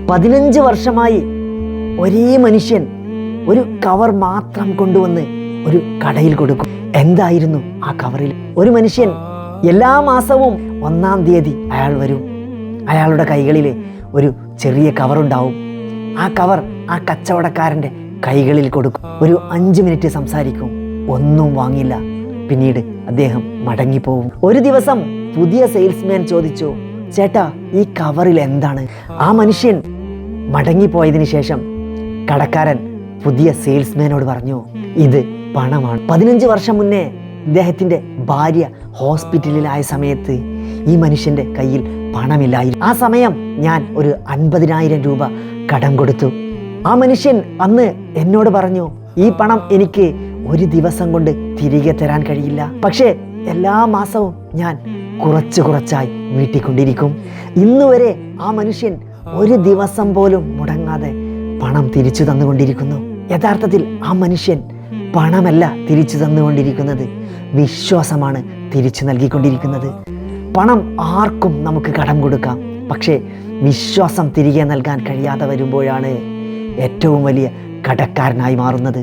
15 വർഷമായി ഒരേ മനുഷ്യൻ ഒരു കവർ മാത്രം കൊണ്ടുവന്ന് ഒരു കടയിൽ കൊടുക്കും. എന്തായിരുന്നു ആ കവറിൽ? ഒരു മനുഷ്യൻ എല്ലാ മാസവും 1-ാം തീയതി അയാൾ വരും. അയാളുടെ കൈകളിൽ ഒരു ചെറിയ കവറുണ്ടാവും. ആ കവർ ആ കച്ചവടക്കാരൻ്റെ കൈകളിൽ കൊടുക്കും. ഒരു 5 മിനിറ്റ് സംസാരിക്കും, ഒന്നും വാങ്ങില്ല. പിന്നീട് അദ്ദേഹം മടങ്ങിപ്പോവും. ഒരു ദിവസം പുതിയ സെയിൽസ്മാൻ ചോദിച്ചു, ചേട്ടാ, ഈ കവറിൽ എന്താണ്? ആ മനുഷ്യൻ മടങ്ങിപ്പോയതിന് ശേഷം കടക്കാരൻ പുതിയ സെയിൽസ്മാനോട് പറഞ്ഞു, ഇത് പണമാണ്. 15 വർഷം മുന്നേ ഇദ്ദേഹത്തിൻ്റെ ഭാര്യ ഹോസ്പിറ്റലിലായ സമയത്ത് ഈ മനുഷ്യൻ്റെ കയ്യിൽ പണമില്ലായിരുന്നു. ആ സമയം ഞാൻ ഒരു 50,000 രൂപ കടം കൊടുത്തു. ആ മനുഷ്യൻ അന്ന് എന്നോട് പറഞ്ഞു, ഈ പണം എനിക്ക് ഒരു ദിവസം കൊണ്ട് തിരികെ തരാൻ കഴിയില്ല, പക്ഷേ എല്ലാ മാസവും ഞാൻ കുറച്ചായി വീട്ടിക്കൊണ്ടിരിക്കും. ഇന്നുവരെ ആ മനുഷ്യൻ ഒരു ദിവസം പോലും മുടങ്ങാതെ പണം തിരിച്ചു തന്നുകൊണ്ടിരിക്കുന്നു. യഥാർത്ഥത്തിൽ ആ മനുഷ്യൻ പണമല്ല തിരിച്ചു തന്നുകൊണ്ടിരിക്കുന്നത്, വിശ്വാസമാണ് തിരിച്ചു നൽകിക്കൊണ്ടിരിക്കുന്നത്. പണം ആർക്കും നമുക്ക് കടം കൊടുക്കാം, പക്ഷേ വിശ്വാസം തിരികെ നൽകാൻ കഴിയാതെ വരുമ്പോഴാണ് ഏറ്റവും വലിയ കടക്കാരനായി മാറുന്നത്.